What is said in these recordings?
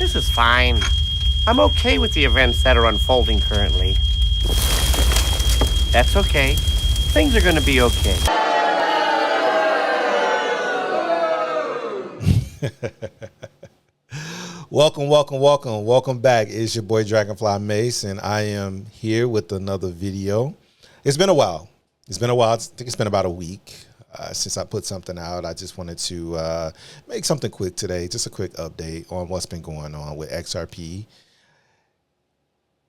This is fine. I'm okay with the events that are unfolding currently. That's okay. Things are gonna be okay. Welcome back. It's your boy Dragonfly Mace, and I am here with another video. It's been a while. I think it's been about a week since I put something out. I just wanted to make something quick today, just a quick update on what's been going on with XRP.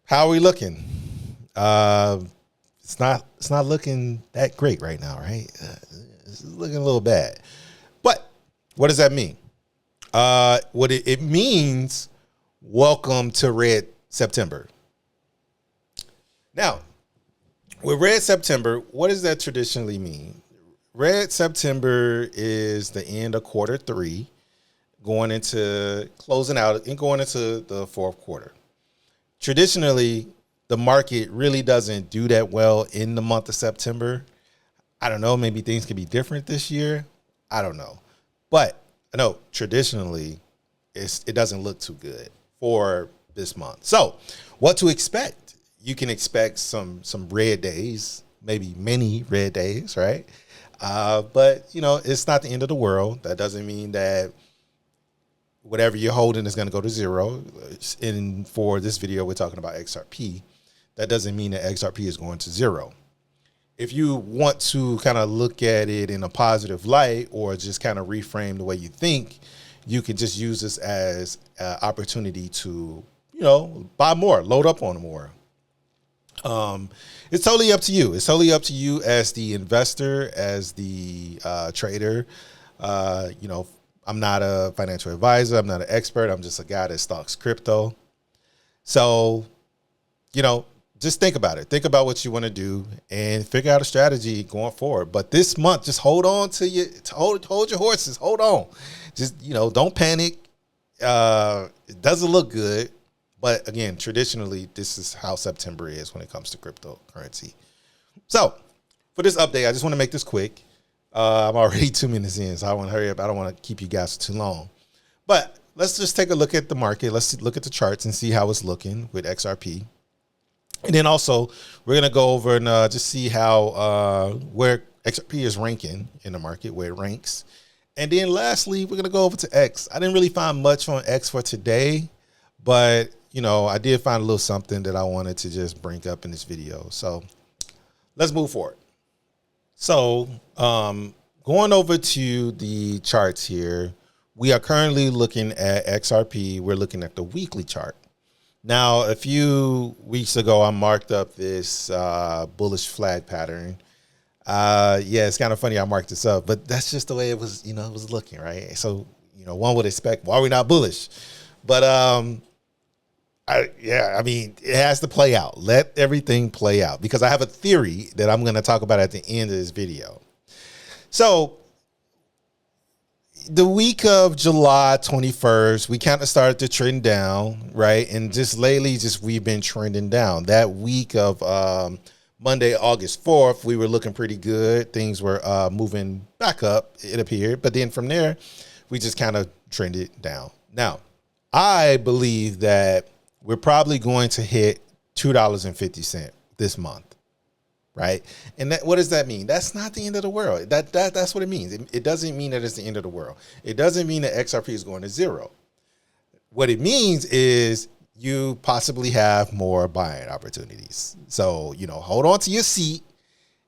How are we looking? It's not looking that great right now, right? It's looking a little bad. But what does that mean? What it means, welcome to Red September. Now, with Red September, what does that traditionally mean? Red September is the end of quarter 3, going into closing out and going into the fourth quarter. Traditionally, the market really doesn't do that well in the month of September. I don't know, maybe things could be different this year. I don't know. But I know traditionally it doesn't look too good for this month. So what to expect? You can expect some red days, maybe many red days, right? But, you know, it's not the end of the world. That doesn't mean that whatever you're holding is going to go to zero. And for this video, we're talking about XRP. That doesn't mean that XRP is going to zero. If you want to kind of look at it in a positive light or just kind of reframe the way you think, you can just use this as an opportunity to, you know, buy more, load up on more. It's totally up to you. It's totally up to you as the investor, as the trader. You know, I'm not a financial advisor. I'm not an expert. I'm just a guy that stalks crypto. So, you know, just think about it. Think about what you want to do and figure out a strategy going forward. But this month, just hold on to hold your horses. Hold on. Just, you know, don't panic. It doesn't look good. But again, traditionally, this is how September is when it comes to cryptocurrency. So for this update, I just want to make this quick. I'm already 2 minutes in, so I want to hurry up. I don't want to keep you guys too long. But let's just take a look at the market. Let's look at the charts and see how it's looking with XRP. And then also, we're going to go over and just see how where XRP is ranking in the market, where it ranks. And then lastly, we're going to go over to X. I didn't really find much on X for today, but, you know, I did find a little something that I wanted to just bring up in this video. So let's move forward. So going over to the charts here, we are currently looking at XRP. We're looking at the weekly chart. Now, a few weeks ago, I marked up this bullish flag pattern. Yeah, it's kind of funny I marked this up, but that's just the way it was, you know, it was looking, right? So, you know, one would expect, why are we not bullish? But, I mean, it has to play out. Let everything play out, because I have a theory that I'm going to talk about at the end of this video. So the week of July 21st, we kind of started to trend down, right? And just lately, we've been trending down. That week of Monday, August 4th, we were looking pretty good. Things were moving back up, it appeared. But then from there, we just kind of trended down. Now, I believe that we're probably going to hit $2.50 this month. Right. And what does that mean? That's not the end of the world. That's what it means. It doesn't mean that it's the end of the world. It doesn't mean that XRP is going to zero. What it means is you possibly have more buying opportunities. So, you know, hold on to your seat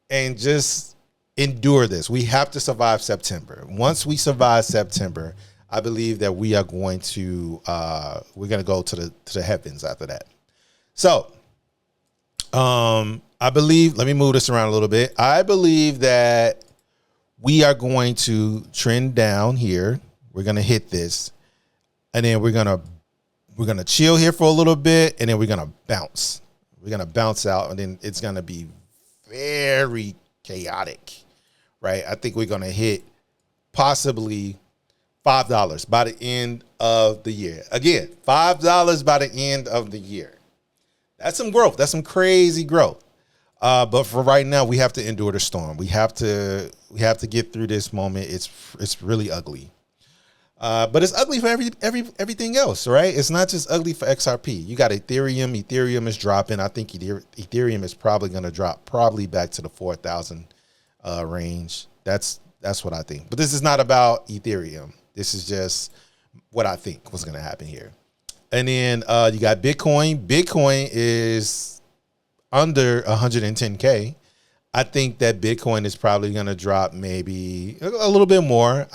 and just endure this. We have to survive September. Once we survive September, I believe that we are going to go to the heavens after that. So, I believe, let me move this around a little bit. I believe that we are going to trend down here. We're going to hit this, and then we're going to chill here for a little bit, and then we're going to bounce. We're going to bounce out, and then it's going to be very chaotic, right? I think we're going to hit possibly $5 by the end of the year. Again, $5 by the end of the year. That's some growth. That's some crazy growth. But for right now, we have to endure the storm. We have to get through this moment. It's really ugly. But it's ugly for everything else, right? It's not just ugly for XRP. You got Ethereum. Ethereum is dropping. I think Ethereum is probably going to drop back to the 4,000 range. That's what I think. But this is not about Ethereum. This is just what I think was going to happen here. And then you got Bitcoin. Bitcoin is under 110K. I think that Bitcoin is probably going to drop maybe a little bit more.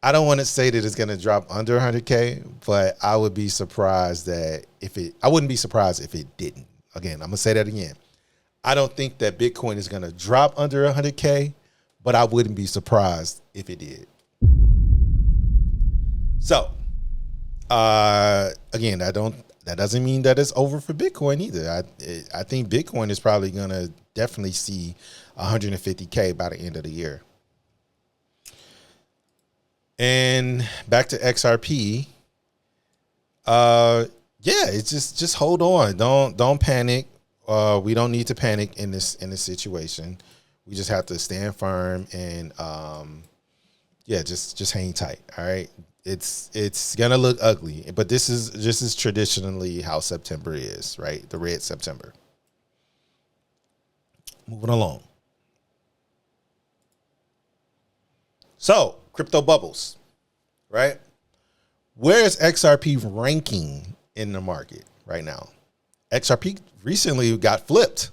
I don't want to say that it's going to drop under 100K, but I would be surprised that I wouldn't be surprised if it didn't. Again, I'm going to say that again. I don't think that Bitcoin is going to drop under 100K, but I wouldn't be surprised if it did. So, again, that doesn't mean that it's over for Bitcoin either. I think Bitcoin is probably going to definitely see 150K by the end of the year. And back to XRP. Yeah, it's just hold on. Don't panic. We don't need to panic in this situation. We just have to stand firm and yeah, just hang tight. All right. It's gonna look ugly, but this is traditionally how September is, right? The Red September. Moving along. So, crypto bubbles, right? Where is XRP ranking in the market right now? XRP recently got flipped.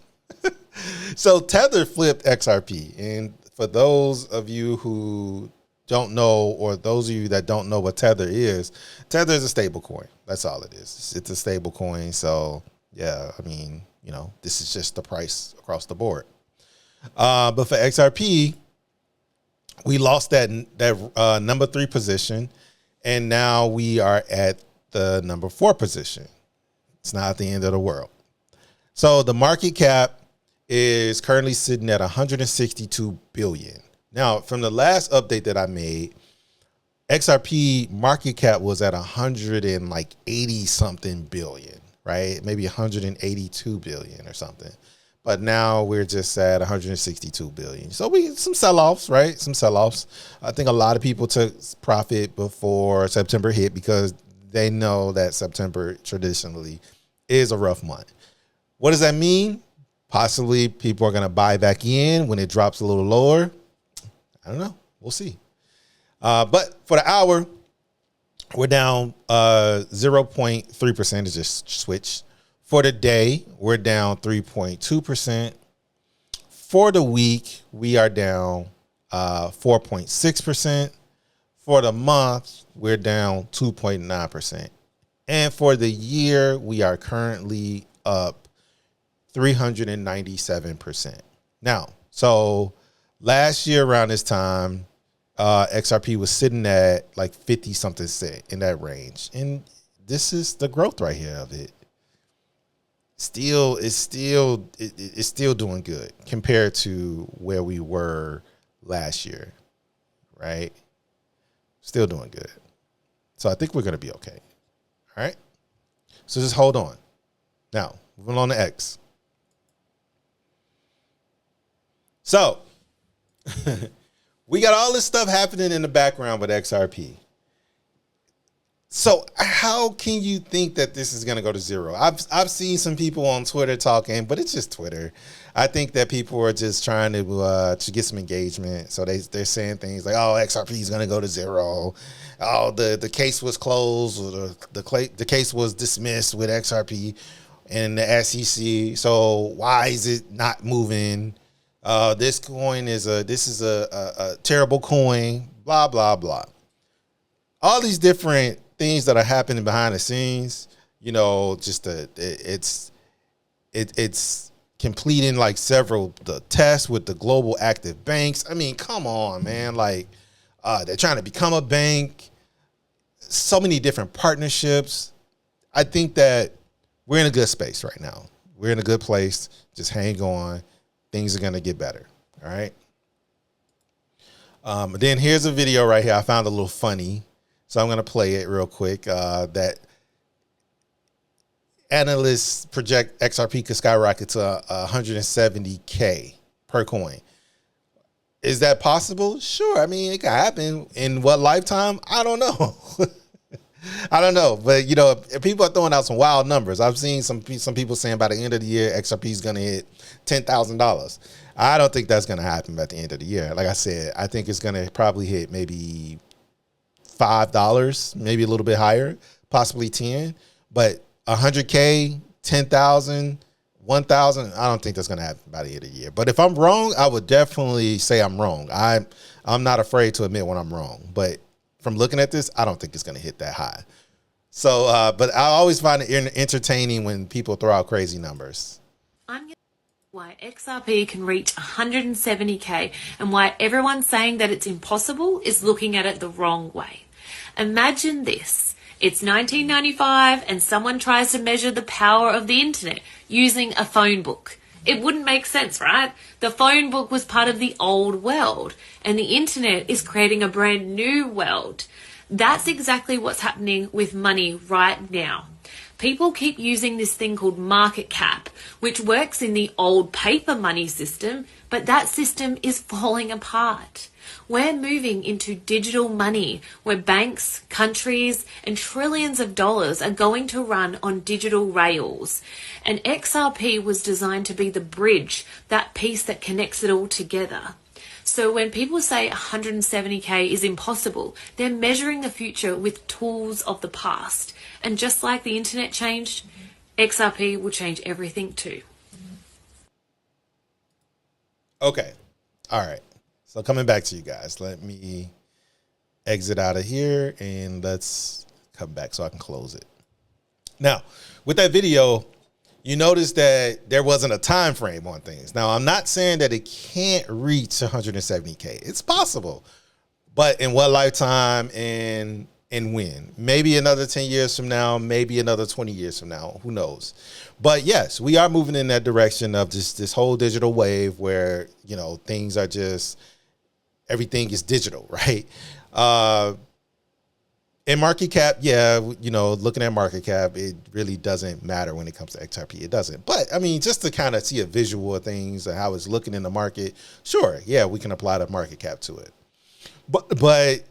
So Tether flipped XRP. And for those of you who don't know, or those of you that don't know what Tether is a stable coin. That's all it is. It's a stable coin. So yeah, I mean, you know, this is just the price across the board. But for XRP, we lost that number 3 position, and now we are at the number 4 position. It's not the end of the world. So the market cap is currently sitting at 162 billion. Now, from the last update that I made, XRP market cap was at 180 something billion, right? Maybe 182 billion or something. But now we're just at 162 billion. So some sell-offs, right? Some sell-offs. I think a lot of people took profit before September hit because they know that September traditionally is a rough month. What does that mean? Possibly people are going to buy back in when it drops a little lower. I don't know. We'll see. But for the hour, we're down 0.3%. It just switched. For the day, we're down 3.2%. For the week, we are down 4.6%. For the month, we're down 2.9%. And for the year, we are currently up 397%. Now, so last year around this time, XRP was sitting at like 50 something cent in that range. And this is the growth right here of it. It's still doing good compared to where we were last year, right? Still doing good. So I think we're going to be okay. All right. So just hold on. Now, moving on to X. So we got all this stuff happening in the background with XRP. So how can you think that this is going to go to zero? I've seen some people on Twitter talking, but it's just Twitter. I think that people are just trying to get some engagement. So they're saying things like, "Oh, XRP is going to go to zero. Oh, the case was closed, or the case was dismissed with XRP and the SEC. So why is it not moving? This coin is a terrible coin. Blah blah blah. All these different things that are happening behind the scenes, you know, just it's completing like several the tests with the global active banks. I mean, come on, man. Like they're trying to become a bank. So many different partnerships. I think that we're in a good space right now. We're in a good place. Just hang on. Things are gonna get better. All right. Then here's a video right here. I found a little funny. So I'm going to play it real quick. That analysts project XRP could skyrocket to 170K per coin. Is that possible? Sure. I mean, it could happen. In what lifetime? I don't know. I don't know. But, you know, if people are throwing out some wild numbers. I've seen some people saying by the end of the year, XRP is going to hit $10,000. I don't think that's going to happen at the end of the year. Like I said, I think it's going to probably hit maybe $5, maybe a little bit higher, possibly 10. But 100K, 10,000, 1,000, I don't think that's going to happen by the end of the year. But if I'm wrong, I would definitely say I'm wrong. I'm not afraid to admit when I'm wrong. But from looking at this, I don't think it's going to hit that high. So, but I always find it entertaining when people throw out crazy numbers. I'm going to why XRP can reach 170K and why everyone saying that it's impossible is looking at it the wrong way. Imagine this. It's 1995 and someone tries to measure the power of the internet using a phone book. It wouldn't make sense, right? The phone book was part of the old world and the internet is creating a brand new world. That's exactly what's happening with money right now. People keep using this thing called market cap, which works in the old paper money system, but that system is falling apart. We're moving into digital money, where banks, countries, and trillions of dollars are going to run on digital rails. And XRP was designed to be the bridge, that piece that connects it all together. So when people say 170K is impossible, they're measuring the future with tools of the past. And just like the internet changed, XRP will change everything too. Okay. All right. So coming back to you guys, let me exit out of here and let's come back so I can close it. Now, with that video, you notice that there wasn't a time frame on things. Now, I'm not saying that it can't reach 170K. It's possible. But in what lifetime and when? Maybe another 10 years from now, maybe another 20 years from now. Who knows? But yes, we are moving in that direction of just this whole digital wave where, you know, things are just, everything is digital, right? In market cap, yeah, you know, looking at market cap, it really doesn't matter when it comes to XRP. It doesn't. But, I mean, just to kind of see a visual of things and how it's looking in the market, sure, yeah, we can apply the market cap to it. But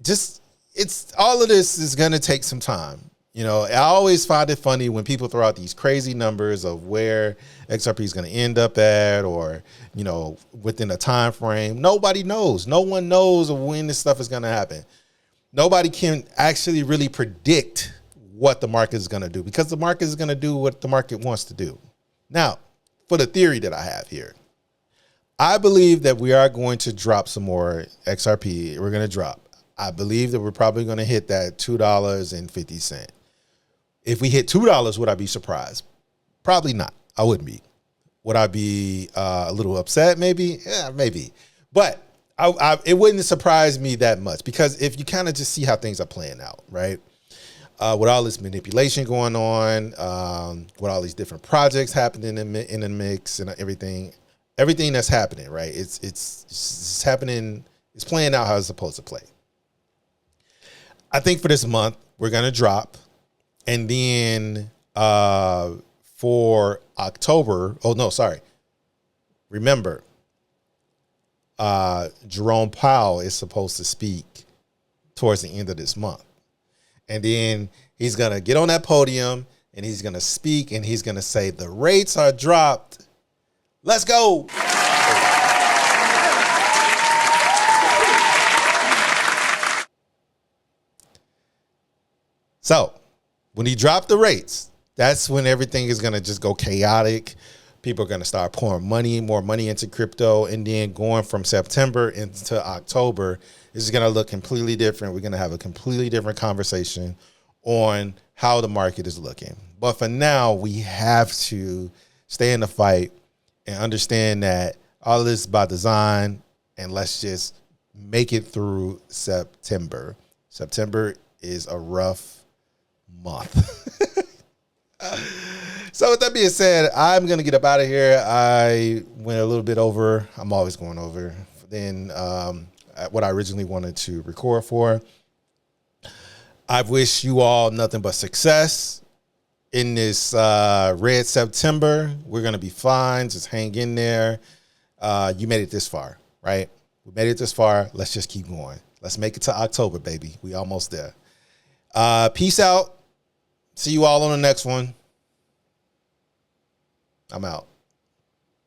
just, it's, all of this is going to take some time. You know, I always find it funny when people throw out these crazy numbers of where XRP is going to end up at, or, you know, within a time frame. Nobody knows. No one knows when this stuff is going to happen. Nobody can actually really predict what the market is going to do, because the market is going to do what the market wants to do. Now, for the theory that I have here, I believe that we are going to drop some more XRP. We're going to drop. I believe that we're probably going to hit that $2.50. If we hit $2, would I be surprised? Probably not. I wouldn't be. Would I be a little upset? Maybe. Yeah, maybe. But it wouldn't surprise me that much, because if you kind of just see how things are playing out, right? With all this manipulation going on, with all these different projects happening in the mix and everything that's happening, right? It's happening. It's playing out how it's supposed to play. I think for this month we're gonna drop, and then for October. Oh no, sorry. Remember, Jerome Powell is supposed to speak towards the end of this month. And then he's going to get on that podium and he's going to speak and he's going to say, the rates are dropped. Let's go. So when he dropped the rates, that's when everything is going to just go chaotic. People are going to start pouring more money into crypto. And then going from September into October, this is going to look completely different. We're going to have a completely different conversation on how the market is looking. But for now, we have to stay in the fight and understand that all of this is by design. And let's just make it through September. September is a rough month. So with that being said, I'm going to get up out of here. I went a little bit over. I'm always going over than what I originally wanted to record for. I wish you all nothing but success in this Red September. We're going to be fine. Just hang in there. You made it this far. right? We made it this far. Let's just keep going. Let's make it to October, baby. We almost there. Peace out. See you all on the next one. I'm out.